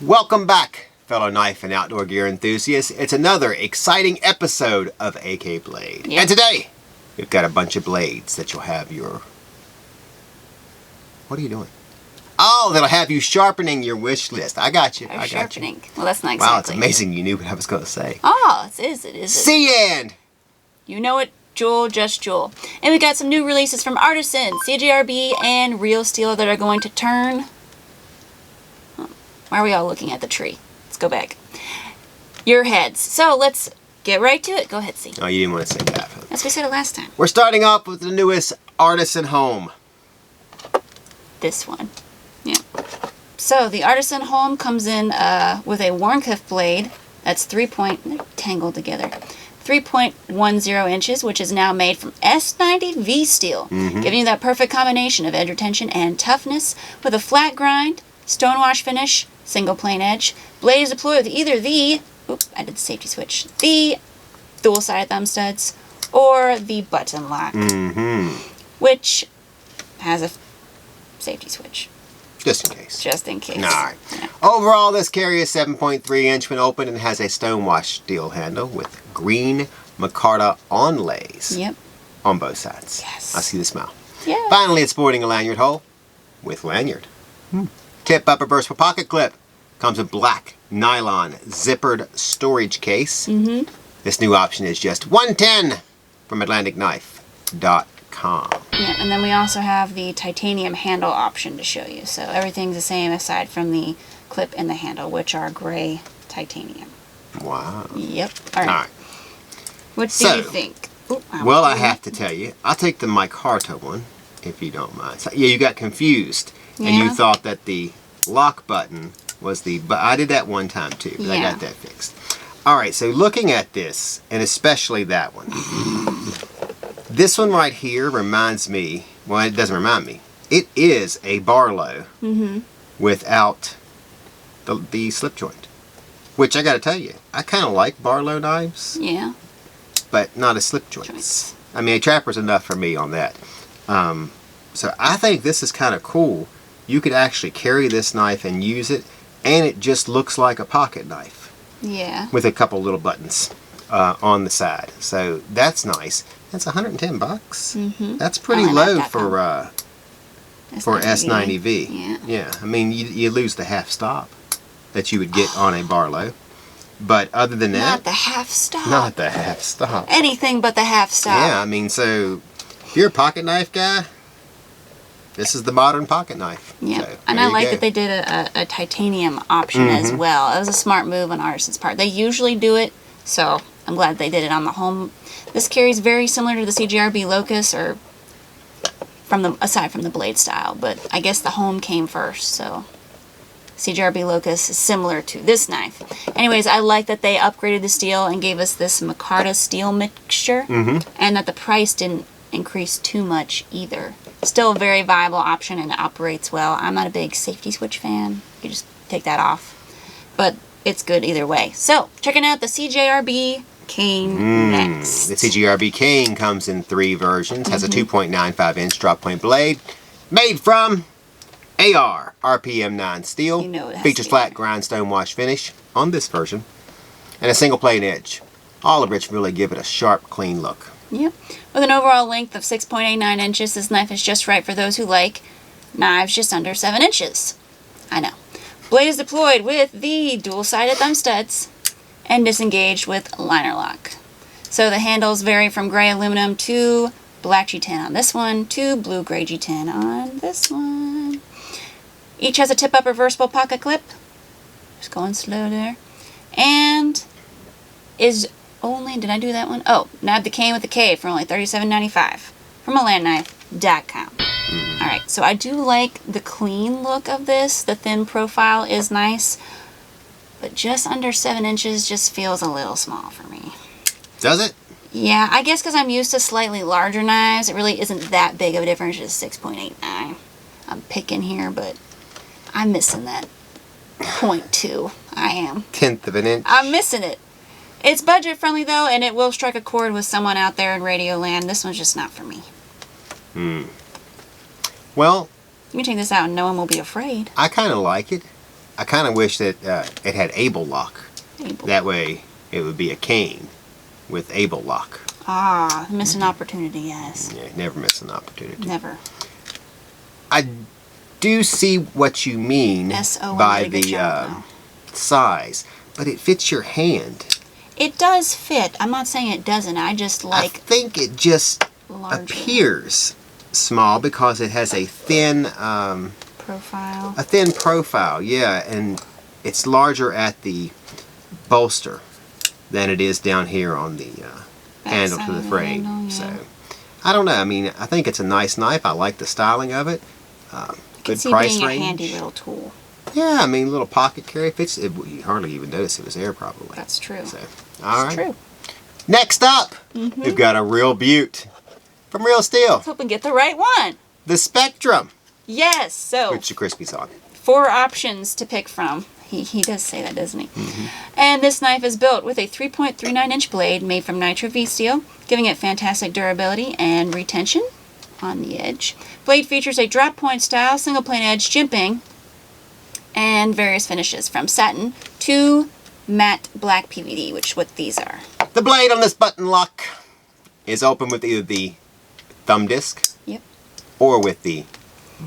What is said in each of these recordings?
Welcome back, fellow knife and outdoor gear enthusiasts. It's another exciting episode of AK Blade. Yep. And today, we've got a bunch of blades that you'll have your... What are you doing? Oh, that'll have you sharpening your wish list. I got you. I got sharpening. You. Well, that's not exactly. Wow, it's amazing you knew what I was going to say. Oh, it is. See and... You know it, Jul, Just Jul. And we got some new releases from Artisan, CJRB, and Real Steel that are going to turn... Why are we all looking at the tree? Let's go back. Your heads. So let's get right to it. Go ahead, Cee. Oh, you didn't want to say that. As we said it last time. We're starting off with the newest Artisan Holm. This one. Yeah. So the Artisan Holm comes in with a Warncliffe blade that's tangled together. 3.10 inches, which is now made from S90 V steel, giving you that perfect combination of edge retention and toughness with a flat grind, stonewash finish, single plane edge. Blade is deployed with either the, I did the safety switch, the dual-sided thumb studs, or the button lock, which has a safety switch. Just in case. Just in case. All right. Yeah. Overall, this carry is 7.3 inch when open and has a stonewash steel handle with green micarta onlays. Yep. On both sides. Yes. I see the smile. Yeah. Finally, it's sporting a lanyard hole with lanyard. Tip up reversible pocket clip. Comes with black nylon zippered storage case. This new option is just $110 from AtlanticKnife.com. Yeah, and then we also have the titanium handle option to show you. So everything's the same aside from the clip and the handle, which are gray titanium. Wow. Yep. All right. What do you think? Well, I have to tell you, I'll take the micarta one, if you don't mind. So, yeah, you got confused, and you thought that the lock button was the... But I did that one time, too, but I got that fixed. All right, so looking at this, and especially that one, this one right here reminds me... Well, it doesn't remind me. It is a Barlow without the slip joint, which I got to tell you, I kind of like Barlow knives. Yeah. But not a slip joints. I mean, a trapper's enough for me on that. So I think this is kind of cool. You could actually carry this knife and use it, and it just looks like a pocket knife. Yeah. With a couple little buttons on the side. So that's nice. That's $110. That's pretty low for S90V. Yeah. Yeah. I mean, you lose the half stop that you would get on a Barlow. But other than that... Not the half stop. Not the half stop. Anything but the half stop. Yeah, I mean, so if you're a pocket knife guy, this is the modern pocket knife. Yeah, so, and I like that they did a titanium option as well. It was a smart move on Artisan's part. They usually do it, so I'm glad they did it on the Holm. This carries very similar to the CJRB Locus, or aside from the blade style, but I guess the Holm came first, so... CJRB Locus is similar to this knife. Anyways, I like that they upgraded the steel and gave us this micarta steel mixture, and that the price didn't increase too much either. Still a very viable option, and it operates well. I'm not a big safety switch fan. You just take that off. But it's good either way. So, checking out the CJRB Kain next. The CJRB Kain comes in 3 versions. Has a 2.95 inch drop point blade. Made from... AR RPM 9 steel, features flat grind stonewash finish on this version, and a single plane edge, all of which really give it a sharp, clean look. Yep. With an overall length of 6.89 inches, this knife is just right for those who like knives just under 7 inches. I know. Blade is deployed with the dual-sided thumb studs and disengaged with liner lock. So the handles vary from gray aluminum to black G10 on this one to blue-gray G10 on this one. Each has a tip-up reversible pocket clip. Just going slow there. And is only, did I do that one? Oh, nab the Kain with the K for only $37.95 from AtlanticKnife.com. Alright, so I do like the clean look of this. The thin profile is nice. But just under 7 inches just feels a little small for me. Does it? Yeah, I guess because I'm used to slightly larger knives. It really isn't that big of a difference. It's 6.89. I'm picking here, but... I'm missing that 0.2. I am. 1/10 of an inch. I'm missing it. It's budget friendly though, and it will strike a chord with someone out there in radio land. This one's just not for me. Well, you can take this out and no one will be afraid. I kind of like it. I kind of wish that it had able lock. Able. That way it would be a cane with able lock. Ah, miss an opportunity, yes. Yeah, never miss an opportunity. Never. I do see what you mean by the size, but it fits your hand. It does fit. I'm not saying it doesn't. I just like. I think it just larger. appears small because it has a thin Profile. A thin profile, yeah, and it's larger at the bolster than it is down here on the handle to the frame. Handle, yeah. So, I don't know. I mean, I think it's a nice knife. I like the styling of it. Good price being range. A handy little tool. Yeah, I mean, little pocket carry fits. You hardly even notice it was there, probably. That's true. So, all right. True. Next up, we've got a real beaut from Real Steel. Let's hope and get the right one. The Spectrum. Yes. So. Which the Crispies on. 4 options to pick from. He does say that, doesn't he? And this knife is built with a 3.39-inch blade made from nitro V steel, giving it fantastic durability and retention on the edge. Blade features a drop point style, single plane edge jimping, and various finishes from satin to matte black PVD, which is what these are. The blade on this button lock is open with either the thumb disc or with the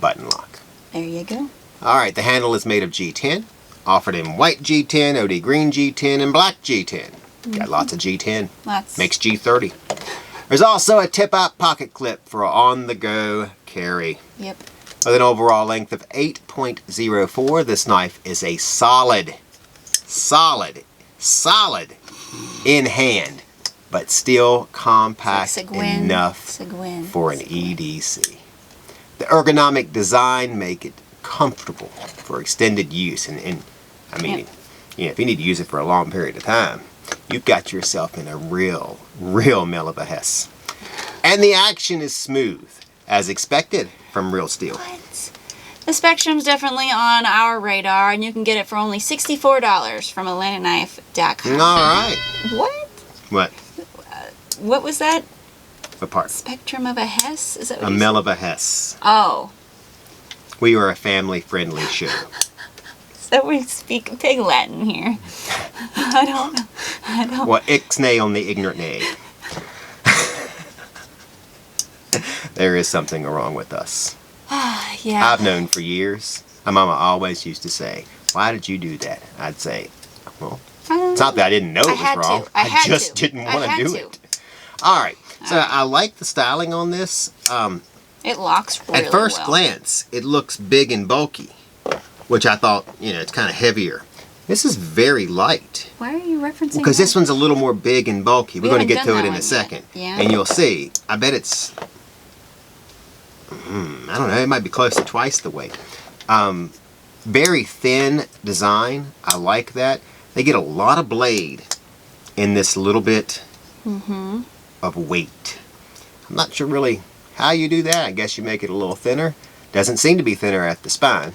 button lock. There you go. Alright, the handle is made of G10, offered in white G10, OD green G10, and black G10. Got lots of G10. Lots. Makes G30. There's also a tip-out pocket clip for on-the-go carry. Yep. With an overall length of 8.04, this knife is a solid in hand, but still compact enough for an EDC. The ergonomic design make it comfortable for extended use, and I mean, you know, if you need to use it for a long period of time, you've got yourself in a real mill of a hess. And the action is smooth, as expected from Real Steel. What? The Spectrum's definitely on our radar, and you can get it for only $64 from AtlanticKnife.com. All right. What? What? What was that? What part? Spectrum of a Hess? Is that what A mill of a hess. Oh. We are a family-friendly show. So we speak pig Latin here. I don't know. Well, ixnay on the ignorant nay. There is something wrong with us. Yeah. I've known for years. My mama always used to say, "Why did you do that?" I'd say, "Well, it's not that I didn't know it was wrong. I just didn't want to do it." All right. So I like the styling on this. It locks really well. At first glance, it looks big and bulky, which I thought, you know, it's kind of heavier. This is very light. Why are you referencing Because this one's a little more big and bulky. We're going to get to it in a second. Yeah. And you'll see. I bet it's, I don't know, it might be close to twice the weight. Very thin design. I like that. They get a lot of blade in this little bit of weight. I'm not sure really how you do that. I guess you make it a little thinner. Doesn't seem to be thinner at the spine.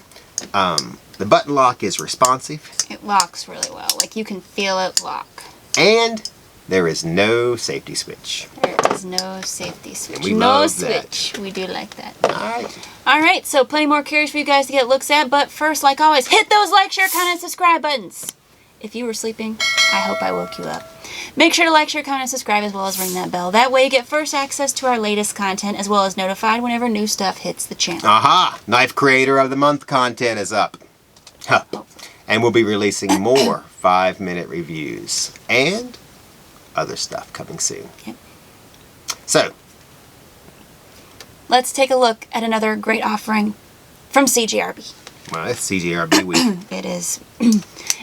The button lock is responsive. It locks really well. Like you can feel it lock. And there is no safety switch. There is no safety switch. We no love switch. We do like that. Alright. Alright, so plenty more carries for you guys to get looks at. But first, like always, hit those like, share, comment, and subscribe buttons. If you were sleeping, I hope I woke you up. Make sure to like, share, comment, and subscribe, as well as ring that bell. That way you get first access to our latest content, as well as notified whenever new stuff hits the channel. Aha! Knife Creator of the Month content is up. Huh. And we'll be releasing more 5-minute reviews and other stuff coming soon. Yep. So, let's take a look at another great offering from CJRB. well, it's CJRB week. It is.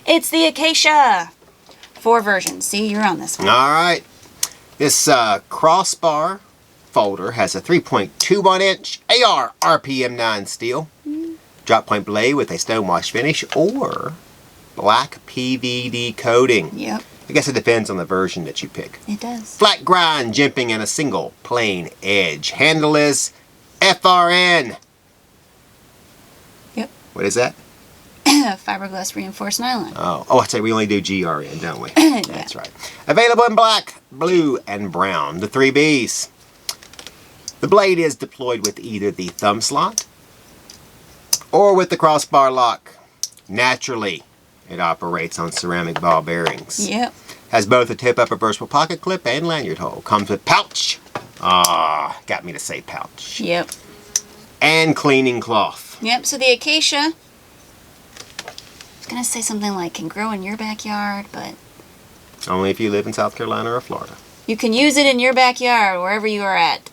It's the Acacia. 4 versions. See, you're on this one. Alright. This crossbar folder has a 3.21-inch AR RPM 9 steel. Drop point blade with a stonewash finish or black PVD coating. Yep. I guess it depends on the version that you pick. It does. Flat grind jimping and a single plain edge. Handle is FRN. Yep. What is that? Fiberglass reinforced nylon. Oh, I'd say we only do GRN, don't we? That's right. Available in black, blue, and brown. The 3 Bs. The blade is deployed with either the thumb slot or with the crossbar lock. Naturally, it operates on ceramic ball bearings. Yep. Has both a tip-up reversible pocket clip and lanyard hole. Comes with pouch. Ah, got me to say pouch. Yep. And cleaning cloth. Yep, so the Acacia, I was going to say something like can grow in your backyard, but Only if you live in South Carolina or Florida. you can use it in your backyard, wherever you are at.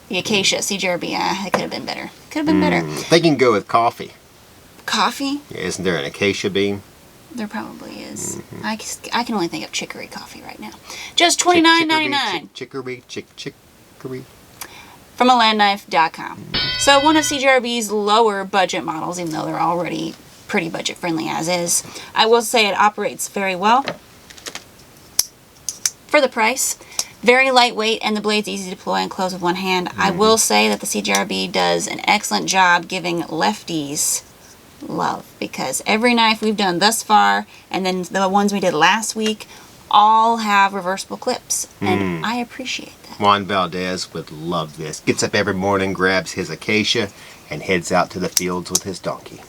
The Acacia, CJRB, it could have been better. Could have been better. They can go with coffee. Coffee? Yeah, isn't there an acacia bean? There probably is. I can only think of chicory coffee right now. Just $29.99 Chicory. from alandknife.com. So one of CJRB's lower budget models, even though they're already pretty budget friendly as is, I will say it operates very well for the price. Very lightweight, and the blade's easy to deploy and close with one hand. I will say that the CJRB does an excellent job giving lefties love, because every knife we've done thus far, and then the ones we did last week, all have reversible clips, and I appreciate that. Juan Valdez would love this. Gets up every morning, grabs his Acacia, and heads out to the fields with his donkey.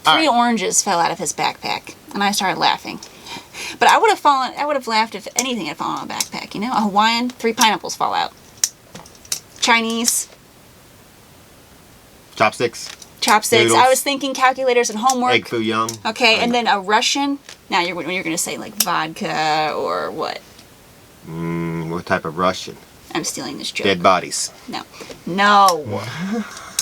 Three oranges fell out of his backpack, and I started laughing. But I would have laughed if anything had fallen out of a backpack, you know? A Hawaiian, 3 pineapples fall out. Chinese. Chopsticks. Chopsticks. Noodles. I was thinking calculators and homework. Egg foo young. Okay, and then a Russian. Now you're going to say like vodka or what? What type of Russian? I'm stealing this joke. Dead bodies. No. No.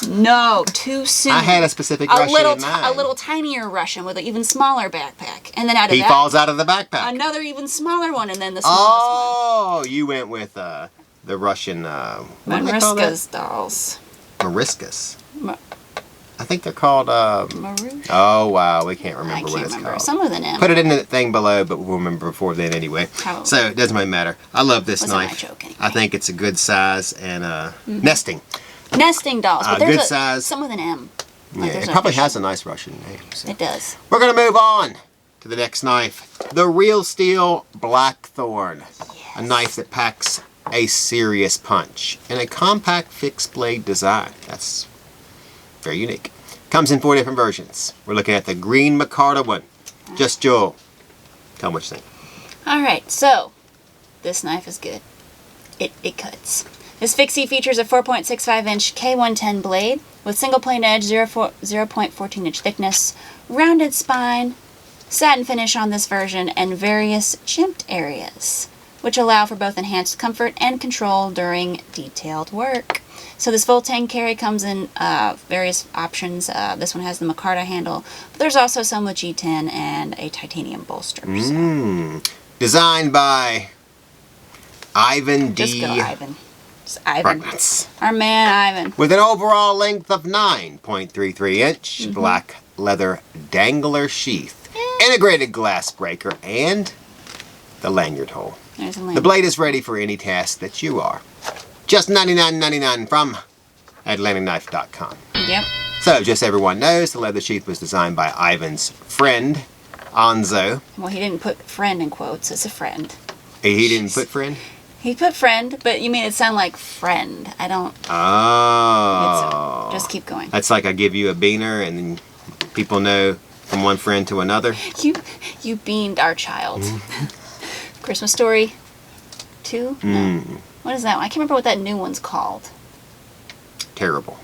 No, too soon. I had a specific Russian in mind. A little tinier Russian with an even smaller backpack. And then out of He that, falls out of the backpack. another even smaller one, and then the smallest Oh, you went with the Russian, one. what do they call that? Mariska's dolls. Mariscas. Ma- I think they're called, Marush? oh wow, we can't I remember what can't it's remember. called. Some with an M. Put it in the thing below, but we'll remember before then anyway. Probably. So it doesn't really matter. I love this Wasn't my knife. joke anyway. I think it's a good size and nesting. Nesting dolls, but there's good size. some with an M. Like Yeah, there's it an probably official- has a nice Russian name. So. It does. We're going to move on to the next knife. The Real Steel Blackthorn. A knife that packs a serious punch in a compact fixed blade design. That's very unique. Comes in 4 different versions. We're looking at the green micarta one. Just Jul. Tell me what you think. Alright, so this knife is good. It cuts. This fixie features a 4.65-inch K110 blade with single plane edge, 0.14-inch thickness, rounded spine, satin finish on this version, and various jimped areas, which allow for both enhanced comfort and control during detailed work. So this full 10 carry comes in various options. This one has the micarta handle, but there's also some with G10 and a titanium bolster. So. Designed by Ivan D. Just go, Ivan. Just Ivan. Braginets. Our man, Ivan. With an overall length of 9.33-inch black leather dangler sheath, integrated glass breaker, and the lanyard hole. There's a The lanyard. blade is ready for any task that you are. Just $99.99 from AtlanticKnife.com. Yep. So, just so everyone knows, the leather sheath was designed by Ivan's friend, Anzo. Well, he didn't put friend in quotes. It's a friend. He didn't put friend? He put friend, but you made it sound like friend. I don't. Oh. Just keep going. That's like I give you a beaner and then people know from one friend to another. You beamed our child. Christmas Story 2? No. What is that one? I can't remember what that new one's called. Terrible.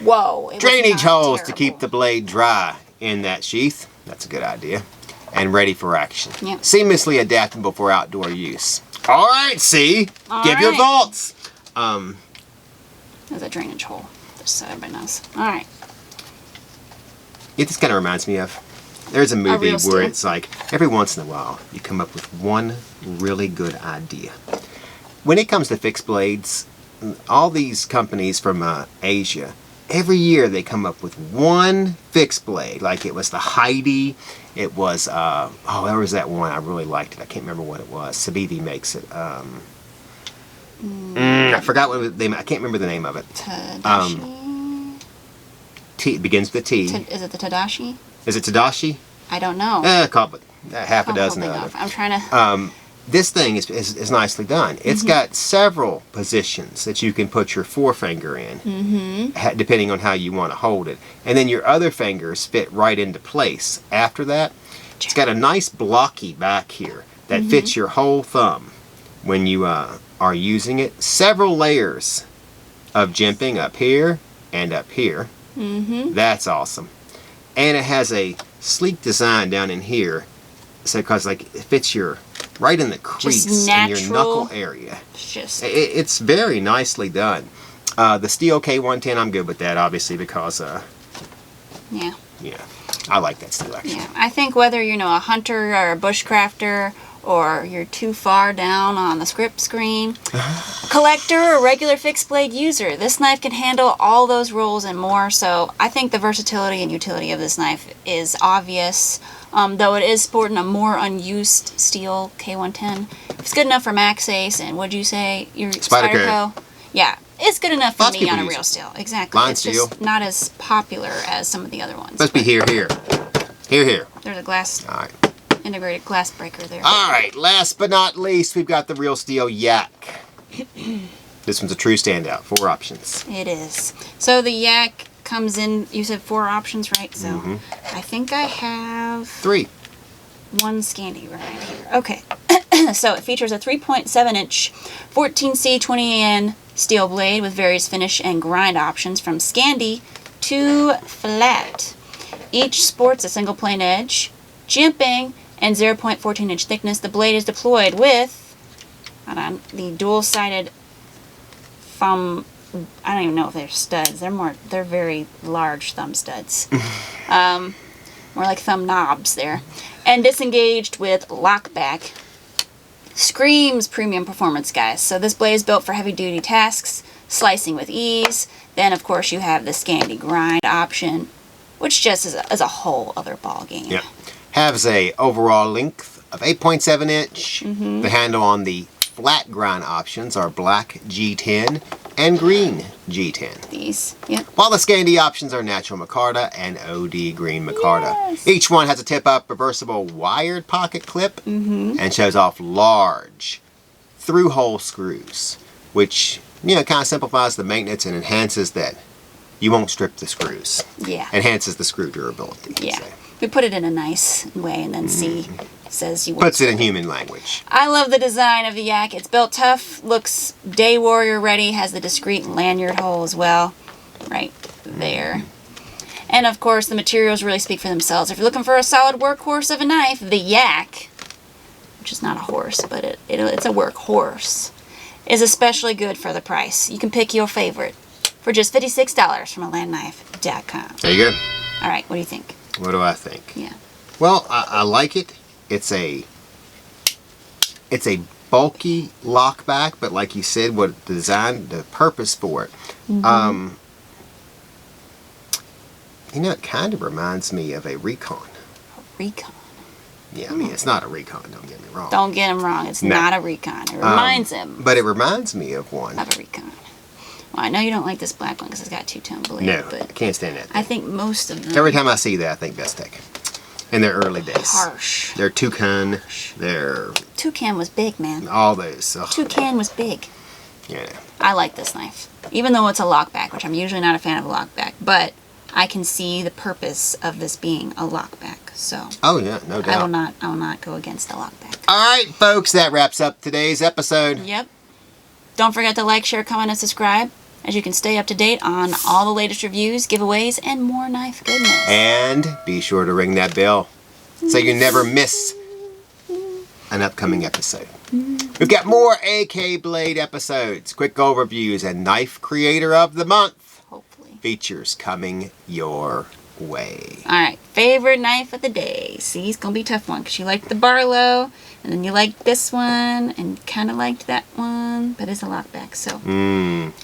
Whoa. It was Drainage not holes to terrible. keep the blade dry in that sheath. That's a good idea. And ready for action. Yep. Seamlessly adaptable for outdoor use. All right, Cee. Give your right. thoughts. There's a drainage hole. Just so everybody knows. Alright. It just kind of reminds me of, there's a movie Real where Steel. it's like, every once in a while, you come up with one really good idea. When it comes to fixed blades, all these companies from Asia, every year they come up with one fixed blade. Like it was the Heidi, it was, there was that one, I really liked it. I can't remember what it was. Sabiti makes it. I forgot what it was, I can't remember the name of it. Tadashi? It begins with a T. Is it the Tadashi? Is it Tadashi? I don't know. Half a I'm dozen holding of off. them. I'm trying to. this thing is nicely done. It's got several positions that you can put your forefinger in, depending on how you want to hold it. And then your other fingers fit right into place. After that, it's got a nice blocky back here that fits your whole thumb when you are using it. Several layers of jimping up here and up here. That's awesome. And it has a sleek design down in here, so because like it fits your right in the crease in your knuckle area. It's very nicely done. The steel K110, I'm good with that, obviously, because yeah, I like that steel actually. Yeah, I think whether you're a hunter or a bushcrafter, or you're too far down on the script screen, collector or regular fixed blade user, this knife can handle all those roles and more. So I think the versatility and utility of this knife is obvious. Though it is sporting a more unused steel K110. It's good enough for Max Ace and what'd you say? Your Spyderco? Yeah, it's good enough for me on a Real Steel. Exactly. Line it's steel. Just not as popular as some of the other ones. Must be here. Here. There's a glass. All right. Integrated glass breaker there. All right, last but not least, we've got the Real Steel Yak. This one's a true standout. 4 options. It is. So the Yak comes in, you said 4 options, right? So I think I have 3. One scandi right here. Okay. So it features a 3.7-inch 14C 20N steel blade with various finish and grind options from scandi to flat. Each sports a single plane edge, jimping, and 0.14-inch thickness. The blade is deployed with, the dual-sided thumb. I don't even know if they're studs. They're very large thumb studs. More like thumb knobs there. And disengaged with lockback. Screams premium performance, guys. So this blade is built for heavy-duty tasks, slicing with ease. Then, of course, you have the scandi grind option, which just is a whole other ball game. Yeah. Has a overall length of 8.7 inch. The handle on the flat grind options are black G10 and green G10. These, yep. While the scandi options are natural micarta and OD green micarta. Yes. Each one has a tip-up reversible wired pocket clip and shows off large through-hole screws, which kind of simplifies the maintenance and enhances that you won't strip the screws. Yeah. Enhances the screw durability. Yeah. We put it in a nice way, and then C says you puts it in human language. I love the design of the Yak. It's built tough, looks day warrior ready, has the discreet lanyard hole as well, right there. And of course, the materials really speak for themselves. If you're looking for a solid workhorse of a knife, the Yak, which is not a horse, but it's a workhorse, is especially good for the price. You can pick your favorite for just $56 from alandknife.com. There you go. All right, what do you think? What do I think? Yeah. Well, I like it. It's a bulky lockback, but like you said, what the design, the purpose for it. It kind of reminds me of a Recon. Recon. Yeah, I mean, it's not a Recon, don't get me wrong. Don't get him wrong. It's not a Recon. It reminds him. But it reminds me of one. Of a Recon. Well, I know you don't like this black one because it's got two-tone blade. No, but I can't stand that. I think most of them... Every time I see that, I think Bestech. In their early days. Harsh. They're Toucan. They're... Toucan was big, man. All those. Ugh. Toucan was big. Yeah. I like this knife. Even though it's a lockback, which I'm usually not a fan of a lockback. But I can see the purpose of this being a lockback. So... Oh, yeah. No doubt. I will not go against the lockback. All right, folks. That wraps up today's episode. Yep. Don't forget to like, share, comment, and subscribe, as you can stay up to date on all the latest reviews, giveaways, and more knife goodness. And be sure to ring that bell so you never miss an upcoming episode. We've got more AK Blade episodes, quick overviews, and Knife Creator of the Month Hopefully. features coming your way. Alright, favorite knife of the day. See, it's going to be a tough one because you liked the Barlow, and then you liked this one, and kind of liked that one, but it's a lockback, so.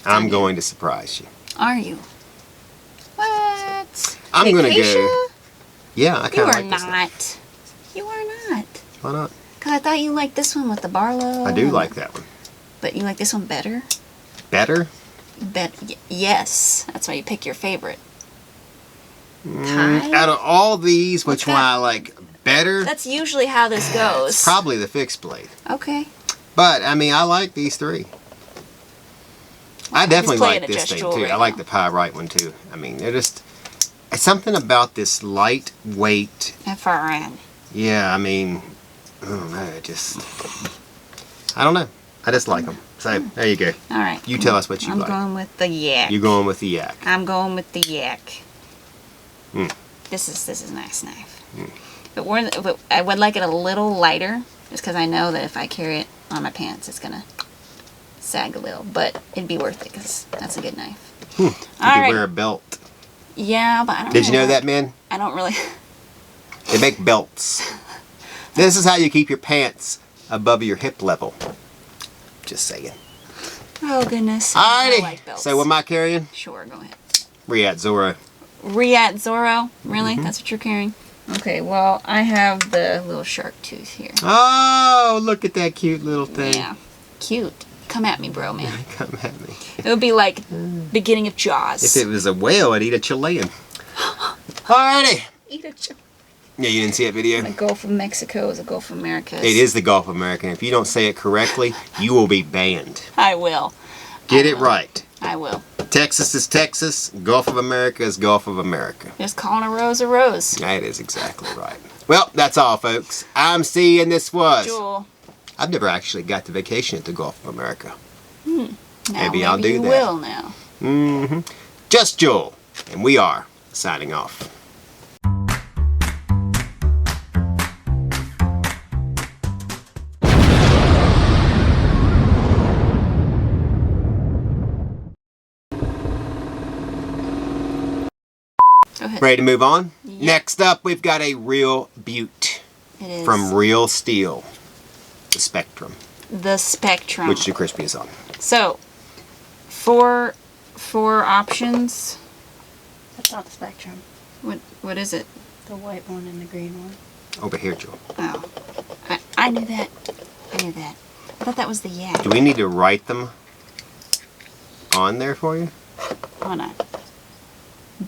I'm going to surprise you. Are you? What? I'm going to Acacia? go. Yeah, I You kind of are like this knife. not. You are not. Why not? Because I thought you liked this one with the Barlow. I do like that one. But you like this one better? Better? Yes. That's why you pick your favorite. Tie? Out of all these, which What's one that? I like better. That's usually how this goes. It's probably the fixed blade. Okay. But, I mean, I like these three. I definitely like this thing, too. I like the Pyrite one, too. I mean, they're just... Something about this lightweight... FRN. Yeah, I mean... Oh, no, I don't know. I just like them. So, there you go. All right. You tell us what you like. I'm going with the yak. You're going with the yak. I'm going with the yak. Mm. This is a nice knife. Mm. But I would like it a little lighter, just because I know that if I carry it on my pants, it's going to sag a little. But it'd be worth it, because that's a good knife. You could wear a belt. Yeah, but I don't Did you know that, man? I don't really... They make belts. This is how you keep your pants above your hip level. Just saying. Oh, goodness. Alrighty. I like belts. So what am I carrying? Sure, go ahead. Riyadh Zorro. Riyadh Zorro? Really? That's what you're carrying? Okay, well, I have the little shark tooth here. Oh, look at that cute little thing. Yeah. Cute. Come at me, bro, man. Come at me. It would be like beginning of Jaws. If it was a whale, I'd eat a Chilean. Alrighty. Eat a Chilean. Yeah, you didn't see that video? The Gulf of Mexico is the Gulf of America. It is the Gulf of America. And if you don't say it correctly, you will be banned. I will. Get it right. I will. Texas is Texas. Gulf of America is Gulf of America. Just calling a rose a rose. That is exactly right. Well, that's all, folks. I'm Cee, and this was... Jul. I've never actually got to vacation at the Gulf of America. Maybe I'll do you that. will now. Just Jul, and we are signing off. Go ahead. Ready to move on? Yeah. Next up, we've got a Real Butte It is from Real Steel, the Spectrum, the Spectrum. which the Crispy is on. So, four options. That's not the Spectrum. What is it? The white one and the green one. Over here, Jul. Oh, I knew that. I knew that. I thought that was the yak. Do we need to write them on there for you? Hold on.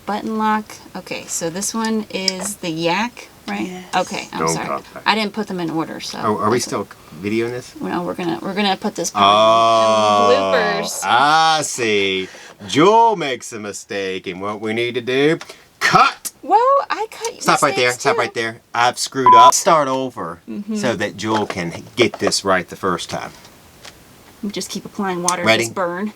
Button lock. Okay, so this one is the yak, right? Yes. Okay, I'm Don't sorry. talk back. I didn't put them in order, so. Are we still videoing this? No, we're gonna put this part Oh, in bloopers. I see. Jul makes a mistake, and what we need to do, cut. Well, I cut. Stop right there. mistakes Stop too. right there. I've screwed up. Start over so that Jul can get this right the first time. Just keep applying water Ready? to this burn.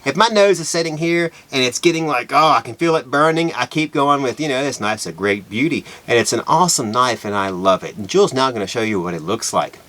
If my nose is sitting here and it's getting like, oh, I can feel it burning, I keep going with, this knife's a great beauty. And it's an awesome knife and I love it. And Jul's now going to show you what it looks like.